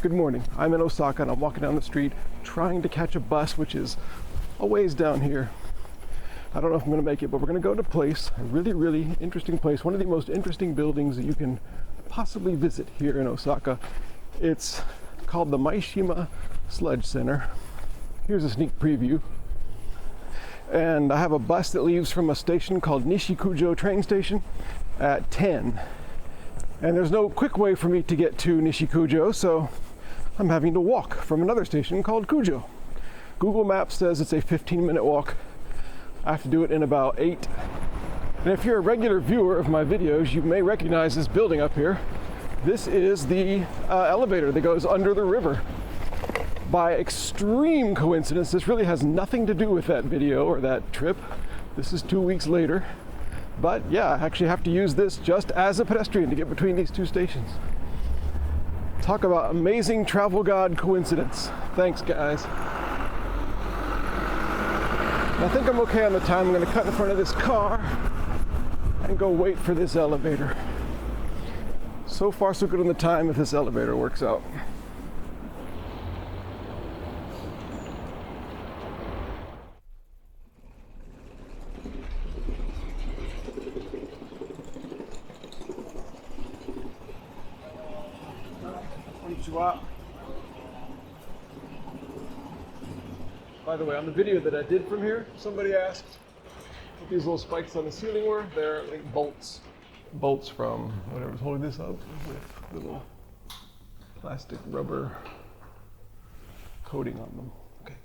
Good morning. I'm in Osaka and I'm walking down the street trying to catch a bus, which is a ways down here. I don't know if I'm going to make it, but we're going to go to a place, a really interesting place, one of the most interesting buildings that you can possibly visit here in Osaka. It's called the Maishima Sludge Center. Here's a sneak preview. And I have a bus that leaves from a station called Nishikujo train station at 10. And there's no quick way for me to get to Nishikujo, so I'm having to walk from another station called Kujo. Google Maps says it's a 15-minute walk. I have to do it in about 8. And if you're a regular viewer of my videos, you may recognize this building up here. This is the elevator that goes under the river. By extreme coincidence, this really has nothing to do with that video or that trip. This is 2 weeks later. But yeah, I actually have to use this just as a pedestrian to get between these two stations. Talk about amazing travel god coincidence. Thanks, guys. I think I'm okay on the time. I'm going to cut in front of this car and go wait for this elevator. So far, so good on the time if this elevator works out. Konnichiwa. By the way, on the video that I did from here, somebody asked what these little spikes on the ceiling were. They're like bolts. Bolts from whatever's holding this up with little plastic rubber coating on them. Okay.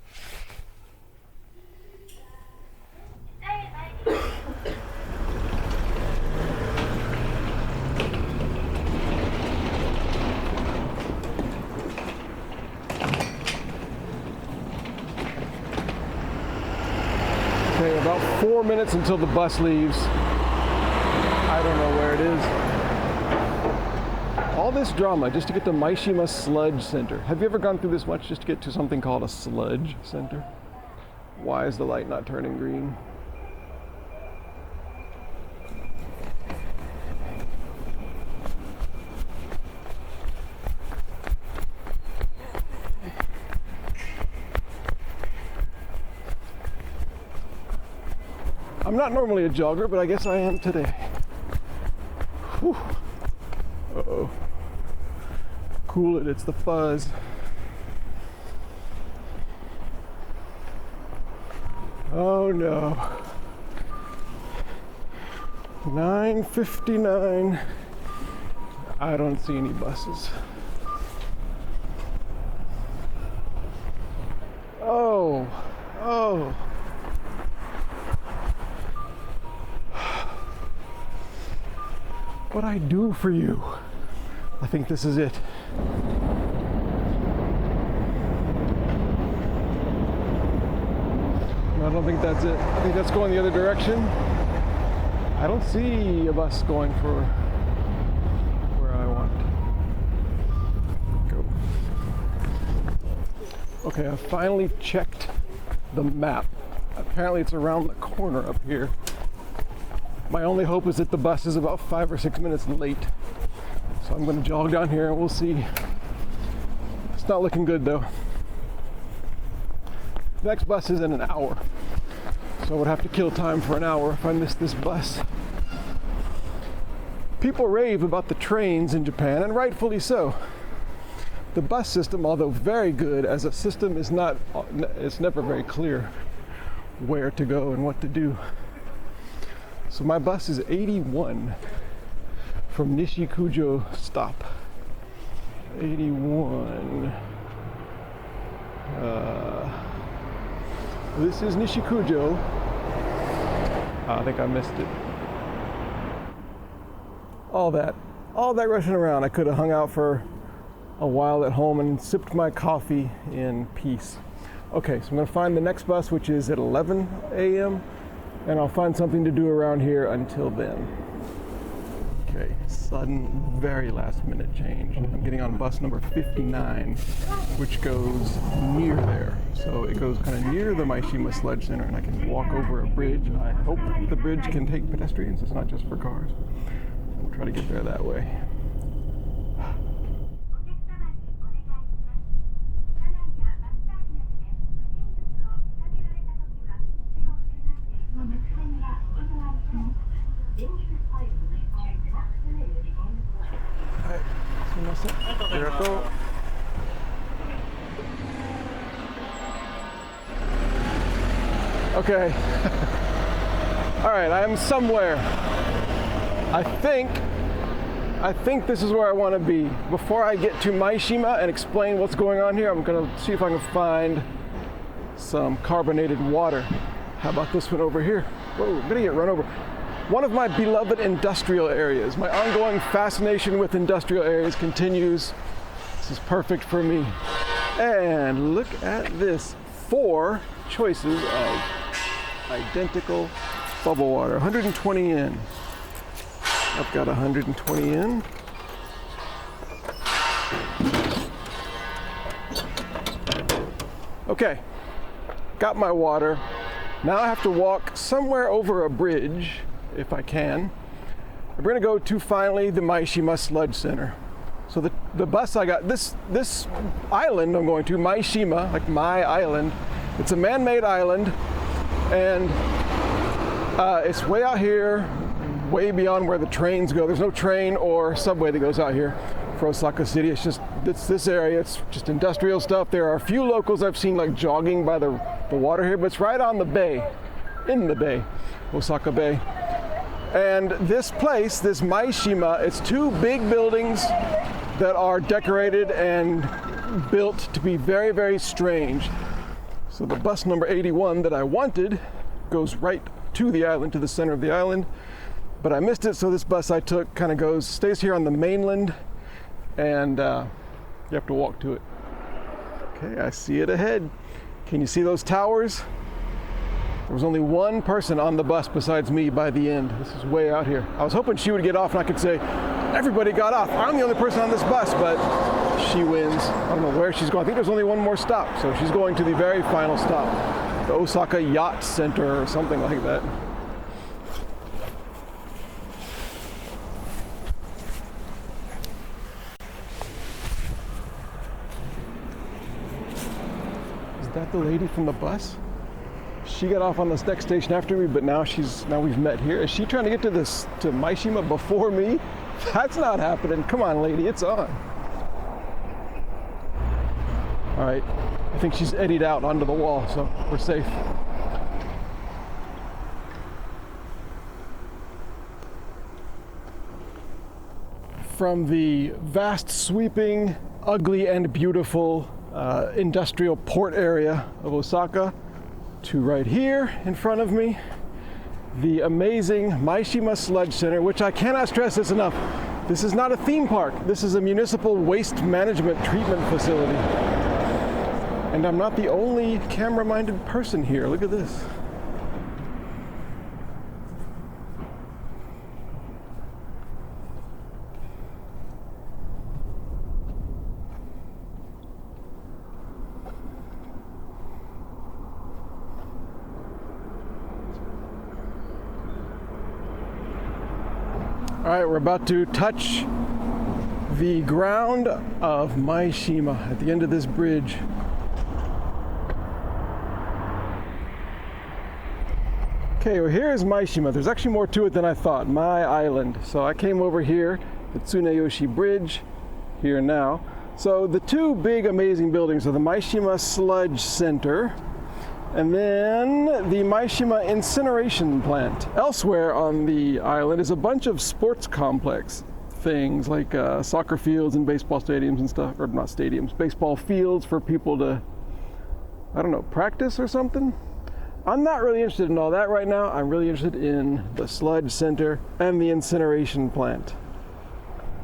Okay, about 4 minutes until the bus leaves. I don't know where it is. All this drama just to get to Maishima Sludge Center. Have you ever gone through this much just to get to something called a sludge center? Why is the light not turning green? I'm not normally a jogger, but I guess I am today. Whew. Uh-oh. Cool it, it's the fuzz. Oh no. 9:59. I don't see any buses. Oh. What I do for you. I think this is it. No, I don't think that's it. I think that's going the other direction. I don't see a bus going for where I want to go. Okay, I finally checked the map. Apparently it's around the corner up here. My only hope is that the bus is about 5 or 6 minutes late. So I'm going to jog down here and we'll see. It's not looking good though. The next bus is in an hour. So I would have to kill time for an hour if I miss this bus. People rave about the trains in Japan, and rightfully so. The bus system, although very good as a system, it's never very clear where to go and what to do. So my bus is 81 from Nishikujo stop. 81. This is Nishikujo. I think I missed it. All that rushing around. I could have hung out for a while at home and sipped my coffee in peace. Okay, so I'm going to find the next bus, which is at 11 a.m. and I'll find something to do around here until then. Okay, sudden, very last minute change. I'm getting on bus number 59, which goes near there. So it goes kind of near the Maishima Sludge Center, and I can walk over a bridge. I hope the bridge can take pedestrians. It's not just for cars. We'll try to get there that way. Okay. All right, I am somewhere. I think this is where I want to be. Before I get to Maishima and explain what's going on here, I'm gonna see if I can find some carbonated water. How about this one over here? Whoa, I'm gonna get run over. One of my beloved industrial areas. My ongoing fascination with industrial areas continues. This is perfect for me. And look at this. 4 choices of identical bubble water. 120 yen. I've got 120 yen. Okay, got my water. Now I have to walk somewhere over a bridge, if I can. We're gonna go to finally the Maishima Sludge Center. So the bus I got, this island I'm going to, Maishima, like my island, it's a man-made island, and it's way out here, way beyond where the trains go. There's no train or subway that goes out here for Osaka City. It's just this area. It's just industrial stuff. There are a few locals I've seen like jogging by the water here, but it's right on the bay, in the bay, Osaka Bay. And this place, this Maishima, it's 2 big buildings that are decorated and built to be very, very strange. So the bus number 81 that I wanted goes right to the island, to the center of the island. But I missed it, so this bus I took kind of stays here on the mainland, and you have to walk to it. Okay, I see it ahead. Can you see those towers? There was only one person on the bus besides me by the end. This is way out here. I was hoping she would get off and I could say, everybody got off. I'm the only person on this bus, but she wins. I don't know where she's going. I think there's only one more stop, so she's going to the very final stop, the Osaka Yacht Center or something like that. Is that the lady from the bus? She got off on this next station after me, but now we've met here. Is she trying to get to Maishima before me? That's not happening. Come on, lady, it's on. All right, I think she's eddied out onto the wall, so we're safe. From the vast, sweeping, ugly, and beautiful industrial port area of Osaka to right here in front of me, the amazing Maishima Sludge Center, which I cannot stress this enough. This is not a theme park. This is a municipal waste management treatment facility. And I'm not the only camera-minded person here. Look at this. All right, we're about to touch the ground of Maishima at the end of this bridge. Okay, well here's Maishima. There's actually more to it than I thought, my island. So I came over here, the Tsuneyoshi Bridge, here now. So the 2 big amazing buildings are the Maishima Sludge Center and then the Maishima Incineration Plant. Elsewhere on the island is a bunch of sports complex things like soccer fields and baseball stadiums and stuff, or not stadiums, baseball fields for people to, I don't know, practice or something. I'm not really interested in all that right now. I'm really interested in the Sludge Center and the incineration plant.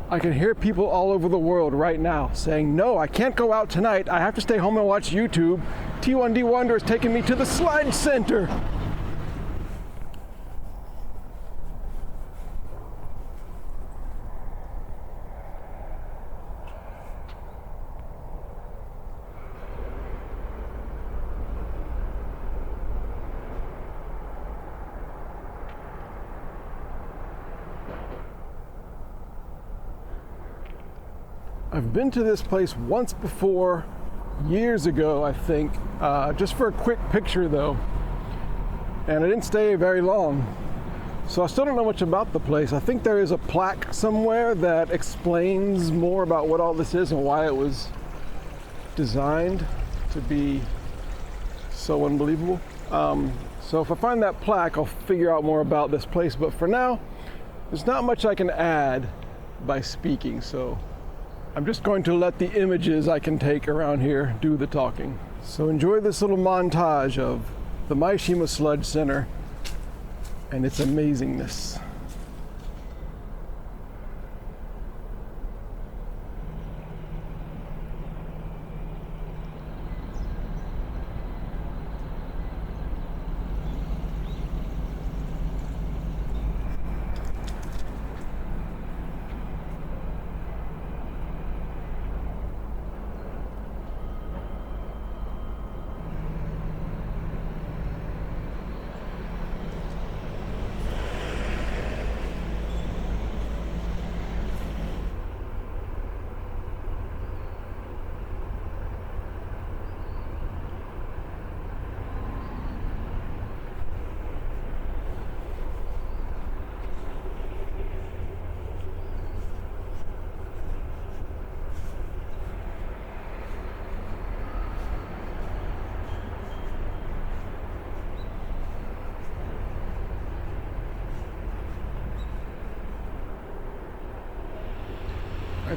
I can hear people all over the world right now saying, no, I can't go out tonight. I have to stay home and watch YouTube. T1D Wonder is taking me to the Sludge Center. I've been to this place once before, years ago, I think, just for a quick picture though, and I didn't stay very long. So I still don't know much about the place. I think there is a plaque somewhere that explains more about what all this is and why it was designed to be so unbelievable. So if I find that plaque, I'll figure out more about this place. But for now, there's not much I can add by speaking. So I'm just going to let the images I can take around here do the talking. So enjoy this little montage of the Maishima Sludge Center and its amazingness.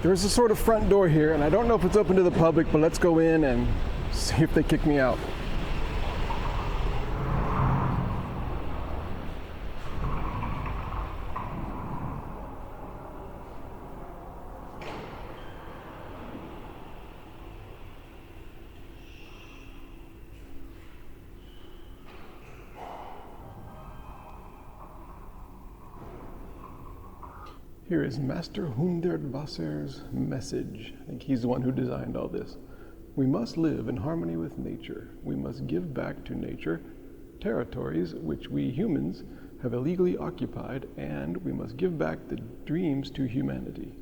There's a sort of front door here, and I don't know if it's open to the public, but let's go in and see if they kick me out. Here is Master Hundertwasser's message. I think he's the one who designed all this. We must live in harmony with nature. We must give back to nature territories which we humans have illegally occupied, and we must give back the dreams to humanity.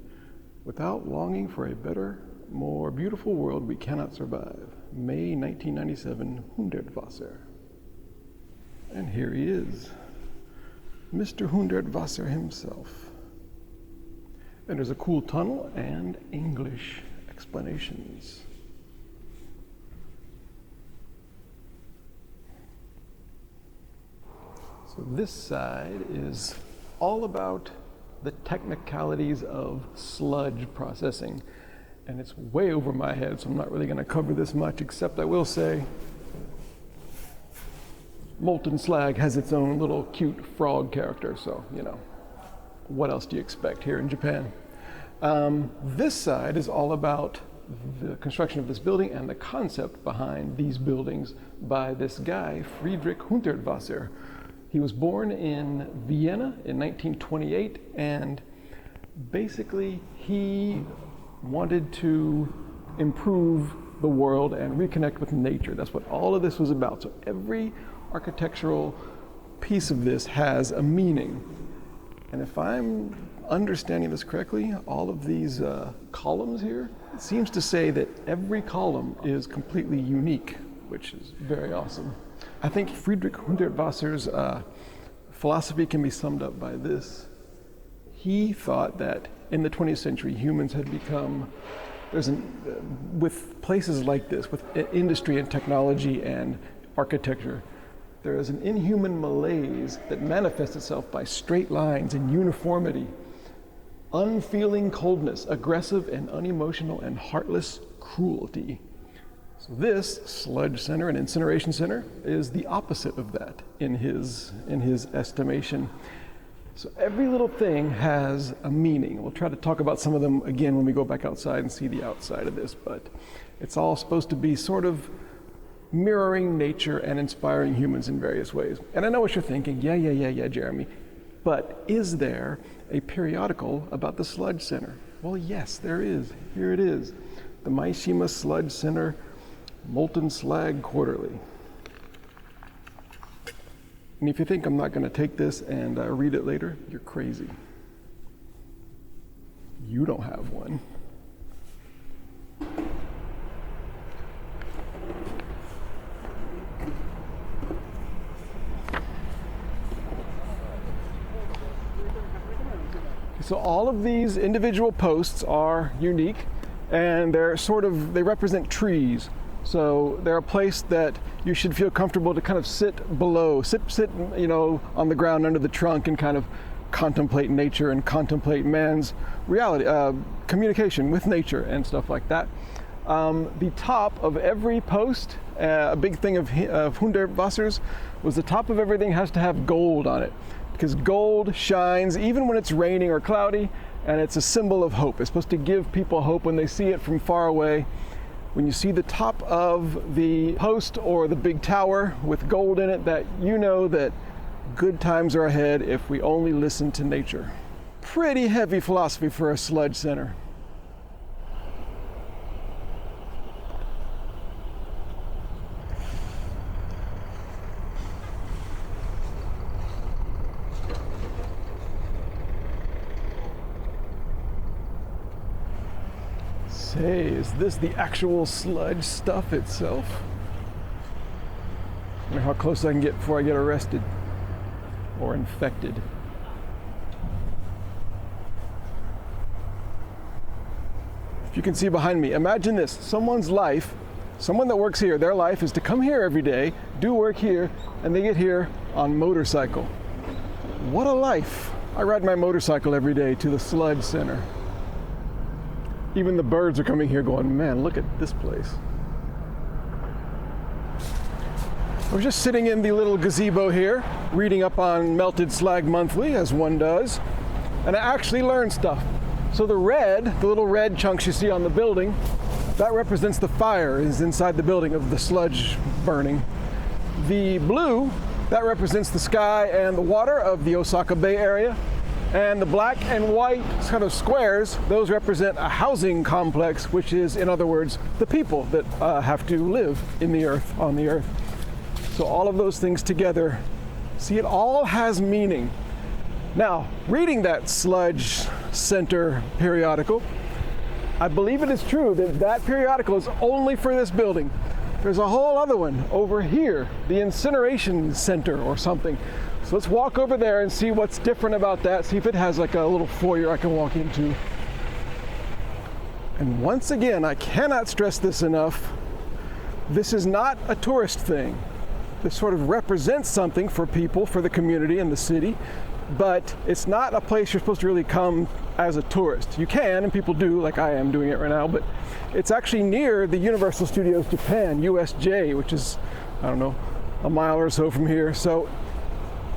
Without longing for a better, more beautiful world, we cannot survive. May 1997, Hundertwasser. And here he is, Mr. Hundertwasser himself. And there's a cool tunnel and English explanations. So this side is all about the technicalities of sludge processing. And it's way over my head, so I'm not really going to cover this much, except I will say molten slag has its own little cute frog character, so, you know. What else do you expect here in Japan? This side is all about the construction of this building and the concept behind these buildings by this guy, Friedrich Hundertwasser. He was born in Vienna in 1928, and basically he wanted to improve the world and reconnect with nature. That's what all of this was about. So every architectural piece of this has a meaning. And if I'm understanding this correctly, all of these columns here, it seems to say that every column is completely unique, which is very awesome. I think Friedrich Hundertwasser's philosophy can be summed up by this. He thought that in the 20th century, humans had become, with places like this, with industry and technology and architecture, there is an inhuman malaise that manifests itself by straight lines and uniformity, unfeeling coldness, aggressive and unemotional and heartless cruelty. So this sludge center and incineration center is the opposite of that in his estimation. So every little thing has a meaning. We'll try to talk about some of them again when we go back outside and see the outside of this, but it's all supposed to be sort of mirroring nature and inspiring humans in various ways. And I know what you're thinking, yeah, Jeremy, but is there a periodical about the Sludge Center? Well, yes, there is. Here it is, the Maishima Sludge Center Molten Slag Quarterly. And if you think I'm not going to take this and read it later, you're crazy. You don't have one. So all of these individual posts are unique, and they represent trees. So they're a place that you should feel comfortable to kind of sit below, sit, on the ground under the trunk and kind of contemplate nature and contemplate man's reality, communication with nature and stuff like that. The top of every post, a big thing of Hundertwasser's was the top of everything has to have gold on it, because gold shines even when it's raining or cloudy, and it's a symbol of hope. It's supposed to give people hope when they see it from far away. When you see the top of the post or the big tower with gold in it, that you know that good times are ahead if we only listen to nature. Pretty heavy philosophy for a sludge center. Say, is this the actual sludge stuff itself? I wonder how close I can get before I get arrested or infected. If you can see behind me, imagine this. Someone's life, someone that works here, their life is to come here every day, do work here, and they get here on motorcycle. What a life. I ride my motorcycle every day to the sludge center. Even the birds are coming here going, man, look at this place. I was just sitting in the little gazebo here, reading up on Melted Slag Monthly, as one does, and I actually learned stuff. So the little red chunks you see on the building, that represents the fire is inside the building of the sludge burning. The blue, that represents the sky and the water of the Osaka Bay area. And the black and white kind of squares, those represent a housing complex, which is, in other words, the people that have to live in the earth, on the earth. So all of those things together, see, it all has meaning. Now, reading that Sludge Center periodical, I believe it is true that that periodical is only for this building. There's a whole other one over here, the Incineration Center or something. So let's walk over there and see what's different about that, see if it has like a little foyer I can walk into. And once again, I cannot stress this enough, this is not a tourist thing. This sort of represents something for people, for the community and the city, but it's not a place you're supposed to really come as a tourist. You can, and people do, like I am doing it right now, but it's actually near the Universal Studios Japan, USJ, which is, I don't know, a mile or so from here. So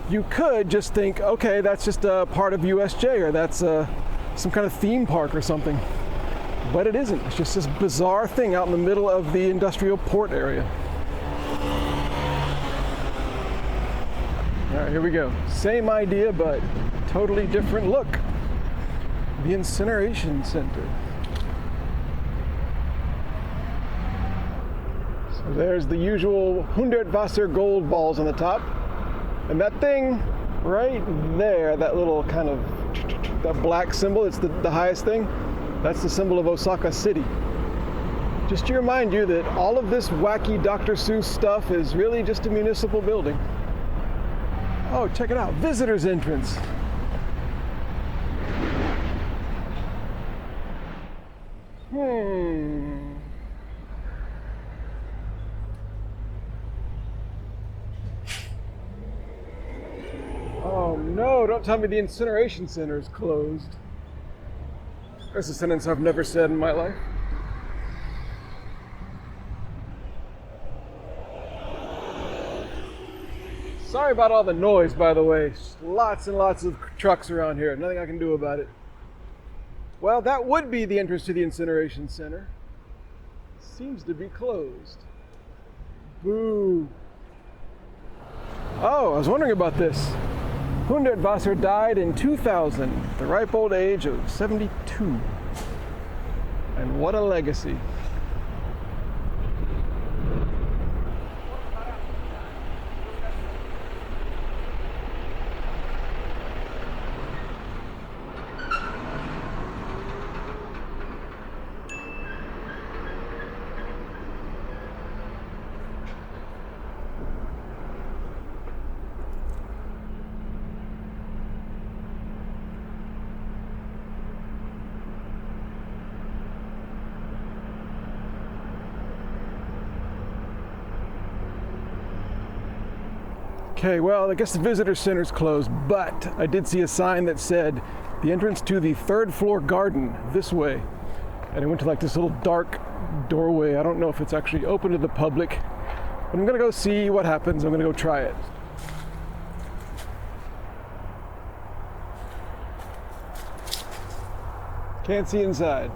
you could just think, okay, that's just a part of USJ, or that's some kind of theme park or something. But it isn't. It's just this bizarre thing out in the middle of the industrial port area. All right, here we go. Same idea, but totally different look. The Incineration Center. So there's the usual Hundertwasser gold balls on the top. And that thing right there, that little kind of, that black symbol, it's the highest thing, that's the symbol of Osaka City. Just to remind you that all of this wacky Dr. Seuss stuff is really just a municipal building. Oh, check it out, visitor's entrance. Oh no, don't tell me the Incineration Center is closed. That's a sentence I've never said in my life. Sorry about all the noise, by the way. Lots and lots of trucks around here. Nothing I can do about it. Well, that would be the entrance to the Incineration Center. Seems to be closed. Boo. Oh, I was wondering about this. Hundertwasser died in 2000, at the ripe old age of 72. And what a legacy. Okay, well, I guess the visitor center's closed, but I did see a sign that said the entrance to the third floor garden this way. And I went to like this little dark doorway. I don't know if it's actually open to the public, but I'm gonna go see what happens. I'm gonna go try it. Can't see inside.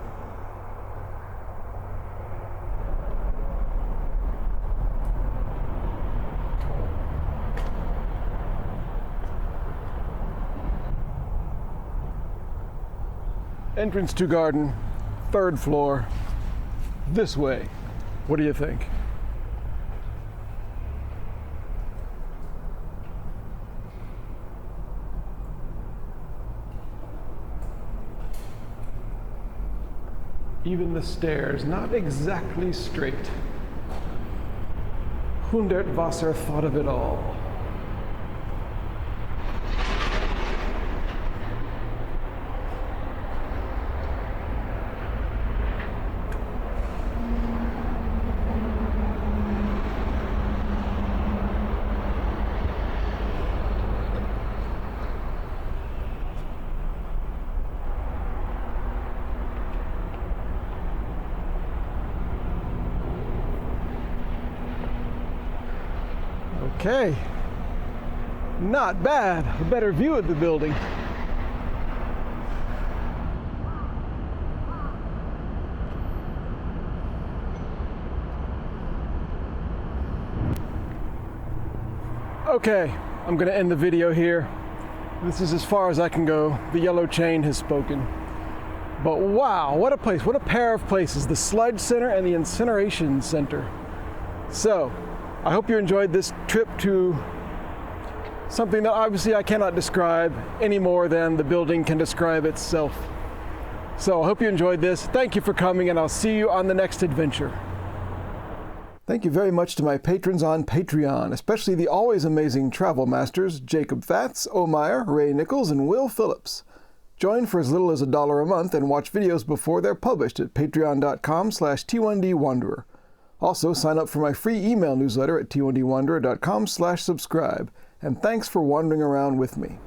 Entrance to garden, third floor, this way. What do you think? Even the stairs, not exactly straight. Hundertwasser thought of it all. Okay, not bad. A better view of the building. Okay, I'm gonna end the video here. This is as far as I can go. The yellow chain has spoken. But wow, what a place, what a pair of places. The Sludge Center and the Incineration Center. So, I hope you enjoyed this trip to something that obviously I cannot describe any more than the building can describe itself. So I hope you enjoyed this. Thank you for coming, and I'll see you on the next adventure. Thank you very much to my patrons on Patreon, especially the always amazing travel masters Jacob Fatz, Omeyer, Ray Nichols, and Will Phillips. Join for as little as $1 a month and watch videos before they're published at patreon.com/T1DWanderer. Also, sign up for my free email newsletter at t1dwanderer.com/subscribe. And thanks for wandering around with me.